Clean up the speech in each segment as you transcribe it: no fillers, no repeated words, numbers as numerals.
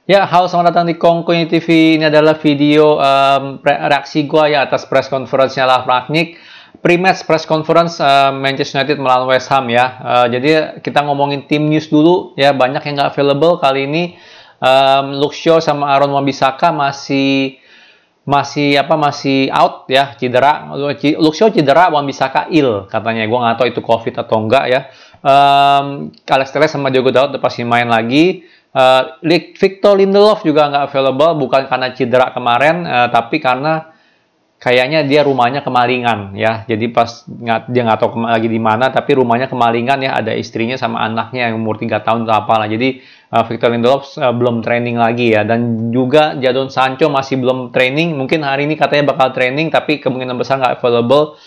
Ya, halo selamat datang di Kongkoy TV. Ini adalah video reaksi gue ya atas press conference-nya Ralf Rangnick. Pre-match press conference Manchester United melawan West Ham ya. Jadi kita ngomongin tim news dulu ya. Banyak yang nggak available kali ini. Luke Shaw sama Aaron Wan-Bissaka masih out ya, cedera. Luke Shaw cedera, Wan-Bissaka ill katanya. Gue nggak tahu itu COVID atau enggak ya. Alex Telles sama Diogo Dalot udah pasti main lagi. Victor Lindelof juga nggak available, bukan karena cedera kemarin, tapi karena kayaknya dia rumahnya kemalingan ya. Jadi dia nggak tahu lagi di mana, tapi rumahnya kemalingan ya. Ada istrinya sama anaknya yang umur 3 tahun atau apalah. Jadi Victor Lindelof belum training lagi ya. Dan juga Jadon Sancho masih belum training. Mungkin hari ini katanya bakal training, tapi kemungkinan besar nggak available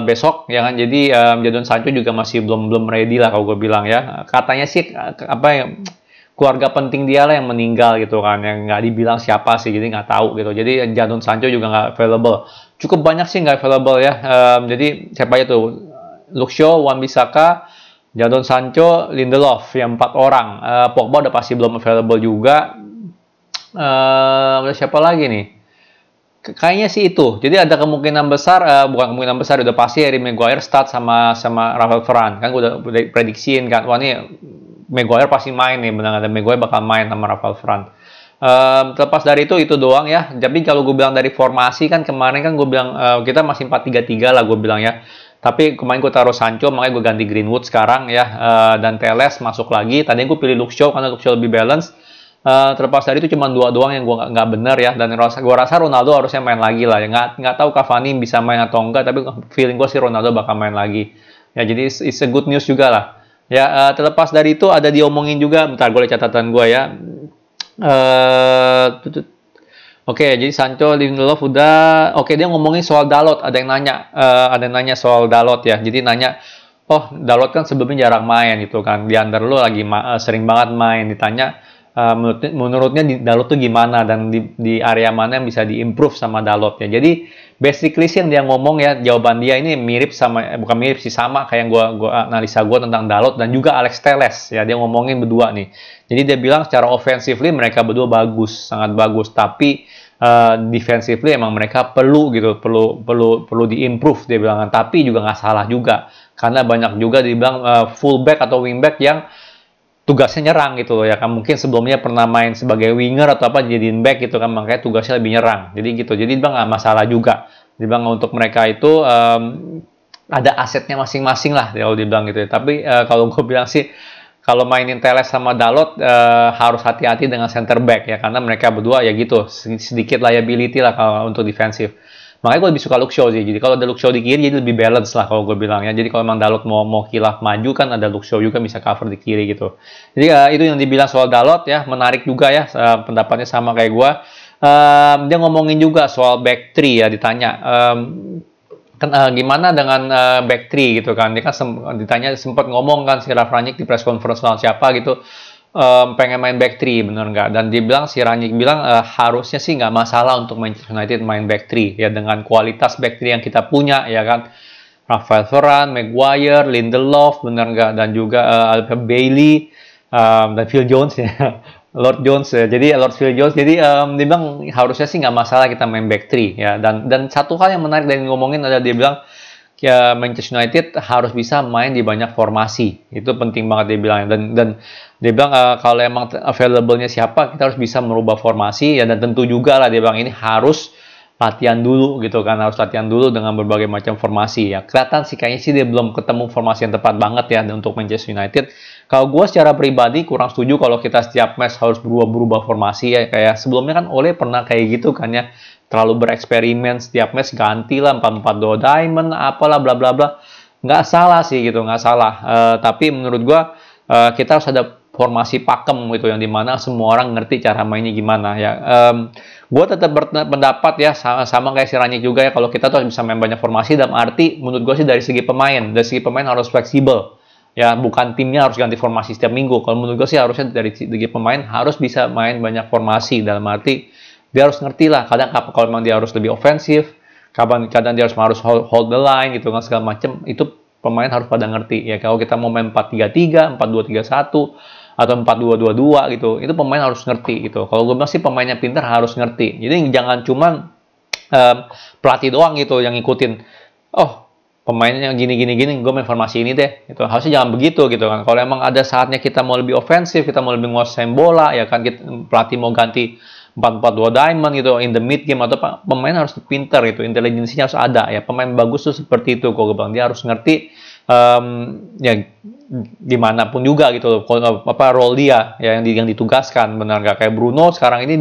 besok ya kan. Jadi Jadon Sancho juga masih belum ready lah kalau gue bilang ya. Katanya sih keluarga penting dia lah yang meninggal gitu kan, yang nggak dibilang siapa sih, jadi nggak tahu gitu. Jadi Jadon Sancho juga nggak available, cukup banyak sih nggak available ya. Jadi siapa aja tuh? Luke Shaw, Wan-Bissaka, Jadon Sancho, Lindelof, yang 4 orang. Pogba udah pasti belum available juga. Siapa lagi nih? Kayaknya sih itu. Jadi ada kemungkinan besar, bukan kemungkinan besar, udah pasti Harry Maguire start sama Rafael Varane. Kan gue udah prediksiin kan, wah ini Maguire pasti main nih, benar ada Maguire bakal main sama Rafael Varane. Terlepas dari itu doang ya. Tapi kalau gue bilang dari formasi kan kemarin kan gue bilang kita masih 4-3-3 lah gue bilang ya. Tapi kemarin gue taruh Sancho, makanya gue ganti Greenwood sekarang ya. Dan Telles masuk lagi. Tadi gue pilih Luke Shaw karena Luke Shaw lebih balance. Terlepas dari itu cuma 2 doang yang gue nggak bener ya. Dan gue rasa Ronaldo harusnya main lagi lah ya. Nggak tahu Cavani bisa main atau enggak, tapi feeling gue sih Ronaldo bakal main lagi ya. Jadi it's a good news juga lah ya. Terlepas dari itu ada diomongin juga, bentar gue lihat catatan gue ya. Oke, jadi Sancho, Lindelof udah. Oke, dia ngomongin soal Dalot. Ada yang nanya soal Dalot ya. Jadi nanya, oh Dalot kan sebelumnya jarang main gitu kan, di under lo lagi sering banget main. Ditanya menurutnya Dalot tuh gimana dan di area mana yang bisa diimprove sama Dalot ya. Jadi basically sih yang dia ngomong ya, jawaban dia ini mirip sama, bukan mirip sih, sama kayak yang gua analisa tentang Dalot dan juga Alex Telles ya. Dia ngomongin berdua nih. Jadi dia bilang secara offensively mereka berdua bagus, sangat bagus, tapi defensively emang mereka perlu diimprove dia bilang. Tapi juga nggak salah juga karena banyak juga dibilang fullback atau wingback yang tugasnya nyerang gitu loh ya kan. Mungkin sebelumnya pernah main sebagai winger atau apa, jadiin back gitu kan, makanya tugasnya lebih nyerang. Jadi gitu. Jadi bang nggak masalah juga. Dibilang untuk mereka itu ada asetnya masing-masing lah kalau dibilang gitu ya. Tapi kalau gue bilang sih kalau mainin Telles sama Dalot harus hati-hati dengan center back ya, karena mereka berdua ya gitu sedikit liability lah kalau untuk defensif. Makanya gue lebih suka Luke Shaw sih. Jadi kalau ada Luke Shaw di kiri jadi lebih balance lah kalau gue bilang ya. Jadi kalau emang Dalot mau kilaf maju kan ada Luke Shaw juga bisa cover di kiri gitu. Jadi itu yang dibilang soal Dalot ya, menarik juga ya, pendapatnya sama kayak gue. Dia ngomongin juga soal back 3 ya, ditanya gimana dengan back 3 gitu kan. Dia kan ditanya, sempat ngomong kan si Ralf Rangnick di press conference lawan siapa gitu, pengen main back 3 bener nggak? Dan dia bilang, si Rangnick bilang harusnya sih nggak masalah untuk Manchester United main back 3 ya, dengan kualitas back 3 yang kita punya ya kan. Rafael Varane, Maguire, Lindelof bener nggak, dan juga Bailey dan Phil Jones ya. Lord Jones ya. Jadi Lord Phil Jones. Jadi dia bilang harusnya sih nggak masalah kita main back 3 ya. Dan satu hal yang menarik dari ngomongin adalah dia bilang ya, Manchester United harus bisa main di banyak formasi. Itu penting banget dia bilang. Dan dia bilang kalau emang available-nya siapa, kita harus bisa merubah formasi ya. Dan tentu juga lah dia bilang ini harus latihan dulu gitu kan, harus latihan dulu dengan berbagai macam formasi ya. Kelihatan sih kayaknya sih dia belum ketemu formasi yang tepat banget ya untuk Manchester United. Kalau gue secara pribadi kurang setuju kalau kita setiap match harus berubah formasi ya. Kayak sebelumnya kan Ole pernah kayak gitu kan ya, terlalu bereksperimen, setiap match ganti lah 4-4-2 diamond apalah bla bla bla. Nggak salah sih gitu, nggak salah. Tapi menurut gue kita harus ada formasi pakem gitu, yang dimana semua orang ngerti cara mainnya gimana ya. Gue tetap berpendapat ya, sama kayak si Rangnick juga ya, kalau kita tuh bisa main banyak formasi, dalam arti menurut gue sih dari segi pemain harus fleksibel ya, bukan timnya harus ganti formasi setiap minggu. Kalau menurut gue sih harusnya dari segi pemain harus bisa main banyak formasi, dalam arti dia harus ngerti lah kadang kalau memang dia harus lebih ofensif, kadang dia harus hold the line gitu kan, segala macam itu pemain harus pada ngerti ya. Kalau kita mau main 4-3-3, 4-2-3-1, atau 4-2-2-2 gitu. Itu pemain harus ngerti gitu. Kalau gue bilang sih pemainnya pintar harus ngerti. Jadi jangan cuman pelatih doang gitu yang ngikutin. Oh, pemainnya gini, gue main formasi ini deh. Itu harusnya jangan begitu gitu kan. Kalau emang ada saatnya kita mau lebih ofensif, kita mau lebih nguasain bola, ya kan pelatih mau ganti 4-4-2 diamond gitu in the mid game atau pemain harus pinter gitu, intelijensinya harus ada ya. Pemain bagus tuh seperti itu, gue bilang dia harus ngerti ya dimanapun juga gitu apa role dia ya yang ditugaskan, benar nggak? Kayak Bruno sekarang ini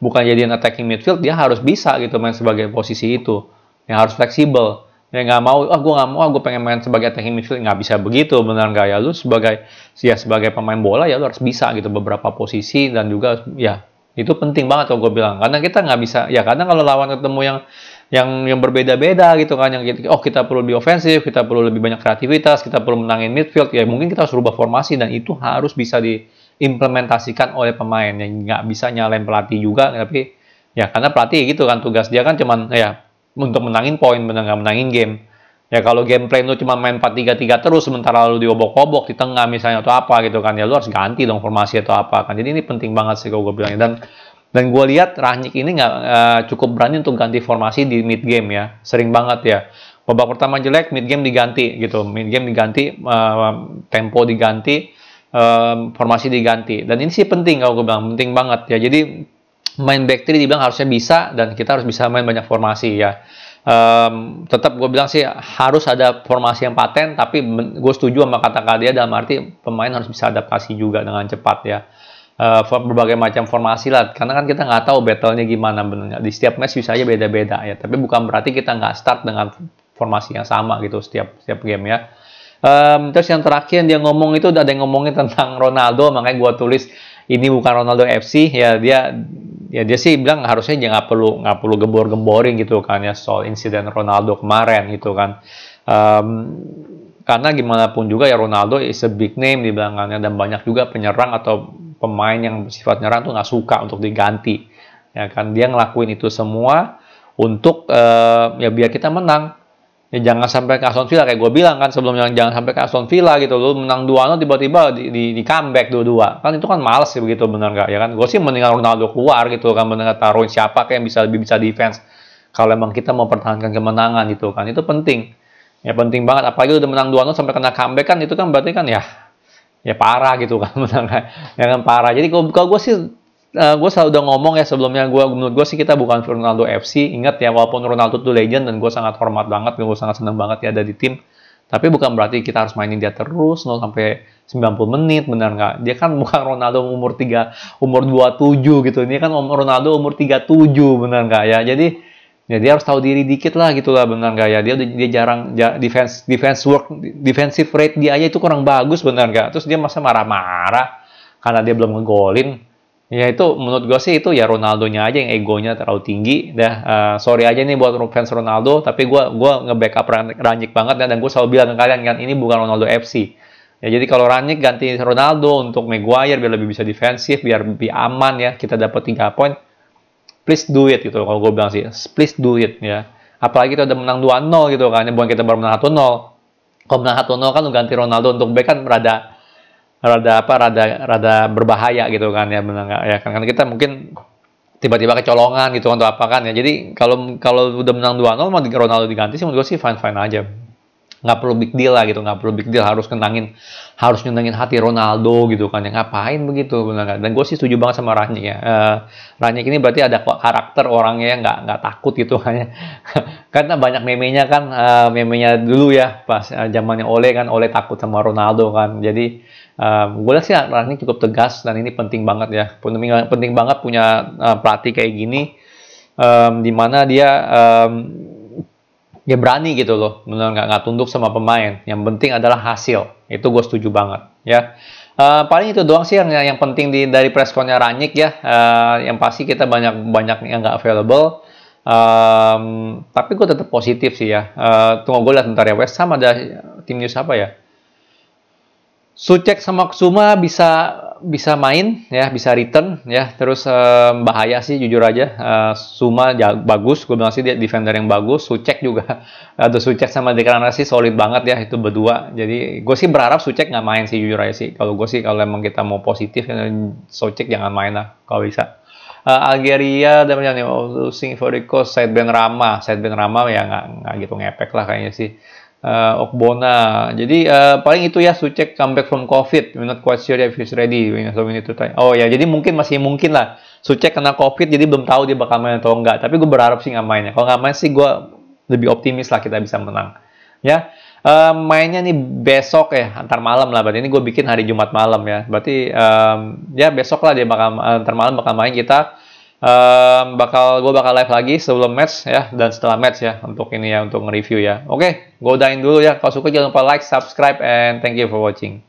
bukan jadiin attacking midfield, dia harus bisa gitu main sebagai posisi itu, yang harus fleksibel. Ya nggak mau, gue pengen main sebagai attacking midfield, nggak bisa begitu, benar nggak? Ya lu sebagai pemain bola ya lu harus bisa gitu beberapa posisi, dan juga ya itu penting banget kalau gue bilang, karena kita nggak bisa ya, kadang kalau lawan ketemu yang berbeda-beda gitu kan, yang kita perlu lebih ofensif, kita perlu lebih banyak kreativitas, kita perlu menangin midfield, ya mungkin kita harus rubah formasi, dan itu harus bisa diimplementasikan oleh pemain, yang nggak bisa nyalain pelatih juga. Tapi ya karena pelatih gitu kan, tugas dia kan cuman ya untuk menangin poin, bener nggak menangin game. Ya kalau game plan lu cuma main 4-3-3 terus, sementara lu diobok-obok di tengah misalnya atau apa gitu kan, ya lu harus ganti dong formasi atau apa kan. Jadi ini penting banget sih kalau gue bilangnya. Dan gue lihat Rangnick ini nggak cukup berani untuk ganti formasi di mid game ya, sering banget ya. Babak pertama jelek, mid game diganti gitu, mid game diganti, tempo diganti, formasi diganti. Dan ini sih penting kalau gue bilang, penting banget ya. Jadi main back three dibilang harusnya bisa, dan kita harus bisa main banyak formasi ya. Tetap gue bilang sih harus ada formasi yang paten, tapi gue setuju sama kata-kata dia dalam arti pemain harus bisa adaptasi juga dengan cepat ya. Berbagai macam formasi lah, karena kan kita nggak tahu battle-nya gimana benernya. Di setiap match bisa aja beda-beda ya, tapi bukan berarti kita nggak start dengan formasi yang sama gitu setiap game ya. Terus yang terakhir dia ngomong itu, ada yang ngomongin tentang Ronaldo, makanya gue tulis ini bukan Ronaldo FC ya. Dia sih bilang harusnya dia nggak perlu gembor-gemborin gitu kan ya soal insiden Ronaldo kemarin gitu kan. Karena gimana pun juga ya Ronaldo is a big name di belakangnya, dan banyak juga penyerang atau pemain yang bersifat nyerang tuh nggak suka untuk diganti ya kan. Dia ngelakuin itu semua untuk ya biar kita menang ya. Jangan sampai ke Aston Villa, kayak gue bilang kan sebelumnya, jangan sampai ke Aston Villa gitu, lu menang 2-0 tiba-tiba di comeback 2-2 kan, itu kan males sih begitu, benar nggak ya kan. Gue sih mendingan Ronaldo keluar gitu kan, mendingan taruhin siapa kayak yang lebih bisa defense kalau emang kita mau pertahankan kemenangan gitu kan. Itu penting ya, penting banget. Apalagi udah menang 2-0 sampai kena comeback kan, itu kan berarti kan ya parah gitu kan, menang ya kan, parah. Jadi kalau gue sih gue selalu udah ngomong ya sebelumnya, menurut gue sih kita bukan Ronaldo FC. Ingat ya, walaupun Ronaldo tuh legend dan gue sangat hormat banget, gue sangat senang banget ya ada di tim, tapi bukan berarti kita harus mainin dia terus 0 sampai 90 menit, benar nggak? Dia kan bukan Ronaldo umur 27 gitu, ini kan Ronaldo umur 37, benar nggak ya? Jadi ya dia harus tahu diri dikit lah gitu lah, benar nggak ya? Dia jarang defensive rate dia aja itu kurang bagus, benar nggak? Terus dia masa marah-marah karena dia belum ngegolin. Ya itu menurut gue sih itu ya Ronaldonya aja yang egonya terlalu tinggi. Sorry aja nih buat fans Ronaldo, tapi gue nge-backup Rangnick banget ya, dan gue selalu bilang ke kalian kan, ini bukan Ronaldo FC. Ya jadi kalau Rangnick ganti Ronaldo untuk Maguire biar lebih bisa defensif, biar lebih aman ya, kita dapat 3 poin. Please do it gitu, kalau gue bilang sih, please do it ya. Apalagi kita udah menang 2-0 gitu kan, bukan kita baru menang 1-0. Kalau menang 1-0 kan ganti Ronaldo untuk back kan rada berbahaya gitu kan ya, benar nggak ya kan, karena kita mungkin tiba-tiba kecolongan gitu atau apa kan ya. Jadi kalau udah menang 2-0 mau Ronaldo diganti sih menurut gue sih fine aja, nggak perlu big deal lah gitu, nggak perlu big deal harus nyenengin hati Ronaldo gitu kan, yang ngapain begitu, benar nggak? Dan gue sih setuju banget sama Rangnick ya. Rangnick ini berarti ada karakter orangnya, nggak takut gitu kan ya. Karena banyak memenya kan, memenya dulu ya pas zamannya Ole takut sama Ronaldo kan. Jadi gue lihat sih Rangnick cukup tegas, dan ini penting banget ya, penting banget punya pelatih kayak gini, dimana dia berani gitu loh, benar nggak tunduk sama pemain. Yang penting adalah hasil, itu gue setuju banget ya. Paling itu doang sih yang penting dari press connya Rangnick ya. Yang pasti kita banyak yang nggak available, tapi gue tetap positif sih ya. Tunggu gue lihat bentar ya, West Ham ada tim news apa ya, Souček sama Kusuma bisa bisa main ya, bisa return ya, terus bahaya sih jujur aja. Suma bagus, gue bilang sih dia defender yang bagus. Sucek juga, ada Sucek sama Deklarasi solid banget ya itu berdua. Jadi gue sih berharap Sucek nggak main sih jujur aja sih. Kalau gue sih kalau emang kita mau positif, Sucek jangan main lah kalau bisa. Algeria dan nih losing for the coast, sideband Rama ya nggak gitu ngepek lah kayaknya sih. Okbona. Jadi paling itu ya, Sucek comeback from COVID. We're not quite sure if he's ready. So we need to try. Oh ya, jadi masih mungkin lah. Sucek kena COVID, jadi belum tahu dia bakal main atau enggak. Tapi gue berharap sih nggak mainnya. Kalau nggak main sih gue lebih optimis lah kita bisa menang. Ya, mainnya nih besok ya, antar malam lah. Berarti ini gue bikin hari Jumat malam ya. Berarti ya besok lah dia bakal antar malam bakal main kita. Gue bakal live lagi sebelum match ya dan setelah match ya untuk ini ya, untuk nge-review ya. Oke, gue udahin dulu ya. Kalau suka jangan lupa like, subscribe, and thank you for watching.